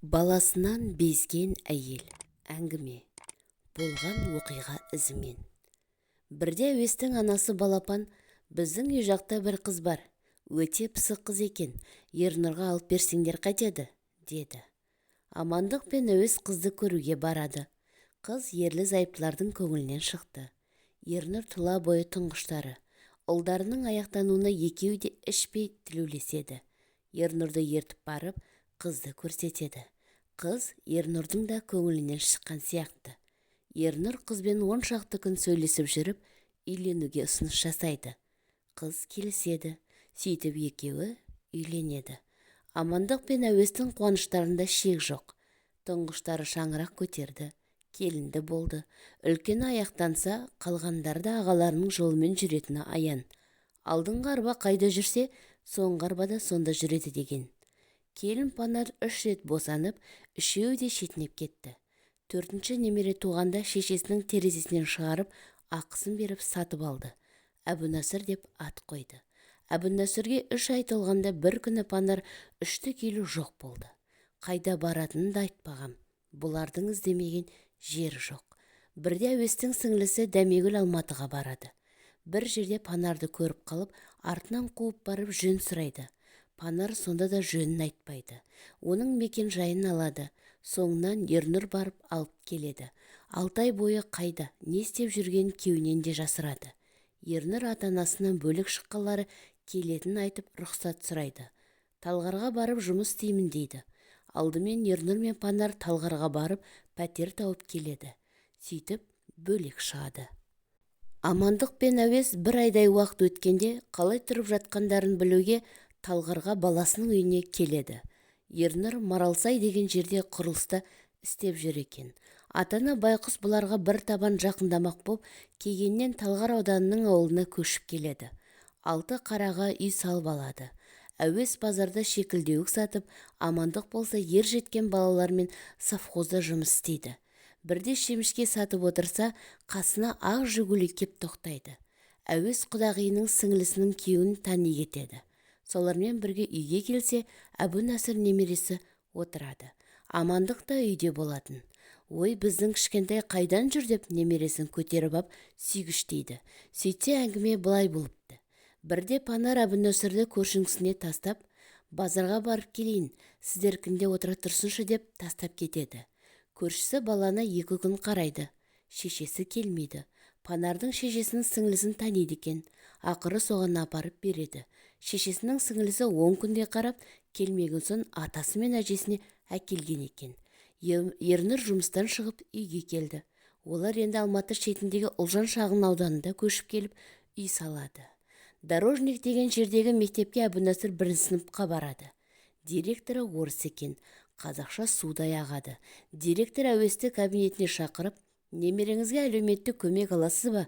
Баласынан безген әйел. Әңгіме. Болған оқиға ізімен. Бірде әуестің анасы Балапан, біздің үй жақта бір қыз бар. Өте пысық қыз екен. Ернұрға алып берсеңдер қайтеді, деді. Амандық пен әуес қызды көруге барады. Қыз ерлі зайыптылардың көңілінен шықты. Ернұр тұла бойы тұңғыштары. Ұлдарының аяқтануына екеуі де ішпей тілеулеседі. Ернұрды ертіп барып, қызды көрсетеді. Қыз Ернұрдың да көңілінен шыққан сияқты. Ернұр қызбен 10 шақты күн сөйлесіп жүріп, үйленуге ұсыныс жасайды. Қыз келіседі. Сөйтіп екеуі үйленеді. Амандық пен әуестің қуаныштарында шек жоқ. Тұңғыштары шаңырақ көтерді. Келінді болды. Үлкені аяқтанса, қалғандары да ағаларының жолымен жүретіні аян. Алдыңғы арба қайда жүрсе, соңғы арба да сонда жүреді деген. Келін Панар 3 рет босанып, үшеуі де шетінеп кетті. 4-ші немере туғанда шешесінің терезесінен шығарып, ақысын беріп сатып алды. Әбунасыр деп ат қойды. Әбунасырге 3 ай толғанда бір күні Панар 3 келу жоқ болды. Қайда баратынын да айтпағам. Бұлардың іздемеген жері жоқ. Бірде әуестің сіңлісі Дәмегүл Алматыға барады. Бір жерде Панарды көріп қалып, артынан қуып барып жөн сұрайды. Панар сонда да жөнін айтпайды. Оның мекен жайын алады. Соңынан Ернұр барып алып келеді. 6 ай бойы қайда, не істеп жүргенін кеуінен де жасырады. Ернұр ата-анасынан бөлек шыққалары келетін айтып рұқсат сұрайды. Талғарға барып жұмыс істеймін дейді. Алдымен Ернұр мен Панар Талғарға барып пәтер тауып келеді. Сөйтіп бөлек шығады. Амандық пен әуес бір айдай уақыт өткенде қалай тұрып жатқандарын білуге Талғарға баласының үйіне келеді. Ернұр Маралсай деген жерде құрылыста істеп жүр екен. Атана байқұс бұларға бір табан жақындамақ боп, кегеннен Талғар ауданының ауылына көшіп келеді. 6 қараға үй салып алады. Әуес базарда шекілдеуік сатып, Амандық болса ер жеткен балалармен совхозда жұмыс істейді. Бірде шемішке сатып отырса, қасына ақ Жигули кеп тоқтайды. Әуес құдағиының сіңлісінің күйеуін тани кетеді. Солармен бірге үйге келсе, Әбунасыр немересі отырады. Амандық та үйде болатын. Ой, біздің кішкентай қайдан жүр деп немересін көтеріп ап сүйгіштейді. Сөйтсе әңгіме былай болыпты. Бірде Панар Әбунасырды көршіңсіне тастап, базарға барып келейін, сіздер кімде отыра тұрсыншы деп тастап кетеді. Көршісі баланы 2 күн қарайды. Шешесі келмейді. Панардың шешесінің сіңлісін таниды екен. Ақыры соған апарып береді. Шешесінің сіңлісі 10 күнде қарап, келмеген соң атасы мен әжесіне әкелген екен. Ернұр жұмыстан шығып үйге келді. Олар енді Алматы шетіндегі Ұлжан шағын ауданында көшіп келіп үй салады. Дорожник деген жердегі мектепке Әбунасыр 1 сыныпқа барады. Директоры орыс екен. Қазақша судай ағады. Директор әуесті кабинетіне шақырып, немереңізге әлеуметтік көмек аласыз ба?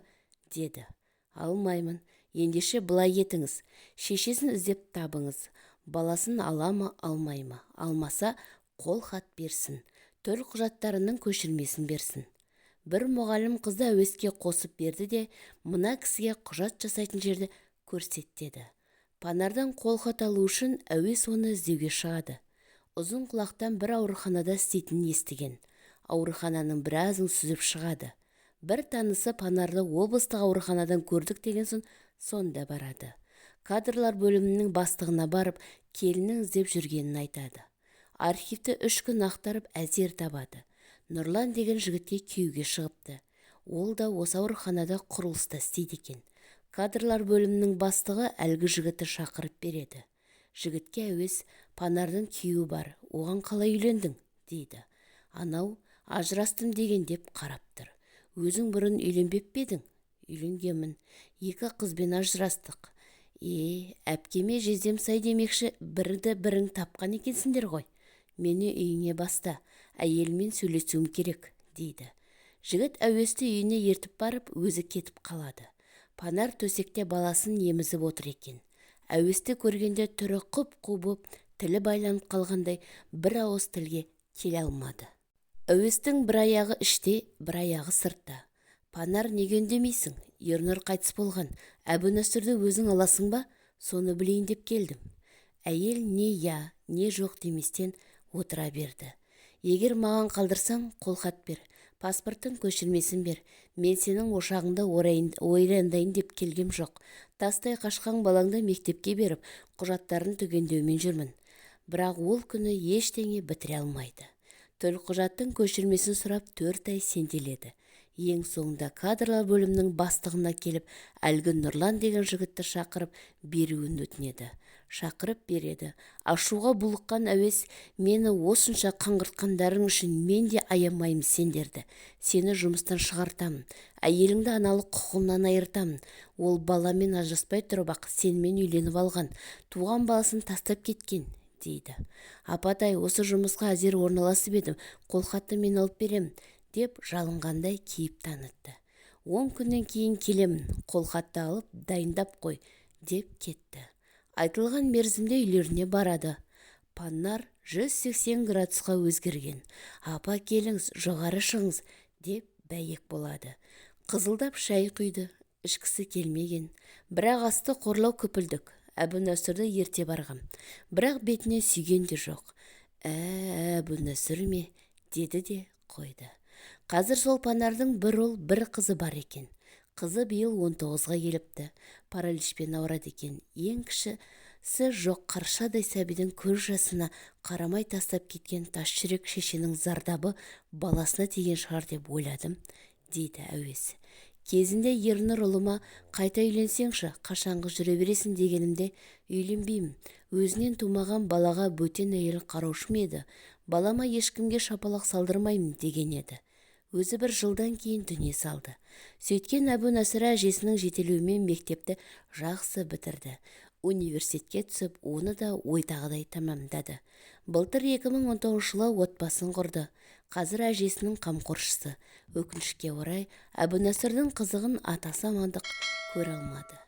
Деді. Алмаймын. Ендеше былай етіңіз. Шешесін іздеп табыңыз. Баласын ала ма, алмай ма? Алмаса, қол хат берсін. Төл құжаттарының көшірмесін берсін. Бір мұғалім қызды әуеске қосып берді де, мына кісіге құжат жасайтын жерді көрсеттеді. Панардан қол хат алу үшін әуес оны іздеуге шығады. Ұзын құлақтан бір ауруханада істейтінін естіген. Аурухананың біразын сүзіп шығады. Бір танысы Панарды облыстық ауруханадан көрдік деген соң сонда барады. Кадрлар бөлімінің бастығына барып, келіннің іздеп жүргенін айтады. Архивті 3 күн ақтарып әзер табады. Нұрлан деген жігітке күйеуге шығыпты. Ол да осы ауруханада құрылыста істейді екен. Кадрлар бөлімінің бастығы әлгі жігітті шақырып береді. Жігітке әуес, Панардың күйеуі бар, оған қалай үйлендің, дейді. Анау, ажырастым деген деп қарап тұр. Өзің бұрын үйленбеп пе едің? Үйленгенмін. 2 қызбен ажырастық. Әпкеме жездем сай демекші, бірін тапқан екенсіңдер ғой. Мені үйіңе баста, әйелмен сөйлесуім керек, дейді. Жігіт әуесті үйіне ертіп барып, өзі кетіп қалады. Панар төсекте баласын емізіп отыр екен. Әуесті көргенде түрі құп-қу боп, тілі байланып қалғандай бір ауыз тілге келе алмады. Әуестің бір аяғы іште, бір аяғы сыртта. Панар неге үндемейсің? Ернұр қайтыс болған. Әбунасырды өзің аласың ба? Соны білейін деп келдім. Әйел не я, не жоқ деместен отыра берді. егер маған қалдырсаң қолхат бер, паспорттың көшірмесін бер. Мен сенің ошағыңда ойрандайын деп келгем жоқ. Тастай қашқан балаңды мектепке беріп, құжаттарын түгендеумен жүрмін. Бірақ ол күні ештеңе бітіре алмайды. Төлқұжаттың көшірмесін сұрап 4 ай сенделеді. Ең соңында кадрлар бөлімінің бастығына келіп, әлгі Нұрлан деген жігітті шақырып беруін өтінеді. Шақырып береді. Ашуға булыққан әуес, мені осынша қаңғыртқандарың үшін мен де аямаймын сендерді. Сені жұмыстан шығартамын. Әйеліңді аналық құқығынан айыртамын. Ол баламен ажыраспай тұрып-ақ сенімен үйленіп алған. Туған баласын тастап кеткен, дейді. Апатай, осы жұмысқа әзер орналасып едім. Қолхатты мен алып берем, деп жалынғандай кейіп танытты. 10 күннен кейін келемін, қолхатты алып дайындап қой, деп кетті. Айтылған мерзімде үйлеріне барады. Паннар 180 градусқа өзгерген. Апа келіңіз, жоғары шығыңыз, деп бәйек болады. Қызылдап шай құйды, ішкісі келмеген. Бірақ асты қорлау күпілдік. Әбу-Насырды ерте барғам. Бірақ бетіне сүйген де жоқ. Әбу-Насыр ме? Деді де қойды. Қазір сол Панардың бір ұл, бір қызы бар екен. Қызы биыл 19-ға келіпті. Параличпен ауырады екен. Ең кішісі жоқ қаршадай сәбидің көз жасына қарамай тастап кеткен тас жүрек шешенің зардабы баласына тиген шығар деп ойладым, дейді әуесі. Кезінде Ернұр ұлыма қайта үйленсеңші, қашанғы жүре бересің дегенімде үйленбеймін. Өзінен тумаған балаға бөтен әйел қараушы ма еді? Балама ешкімге шапалақ салдырмаймын деген еді. Өзі бір жылдан кейін дүние салды. Сөйткен Әбу-Насыр әжесінің жетелеуімен мектепті жақсы бітірді. Университетке түсіп, оны да ойдағыдай тамамдады. Былтыр 2019 жылы отбасын құрды. Қазір әжесінің қамқоршысы. Өкінішке орай, Әбу-Насырдың қызығын атасы амандық көре алмады.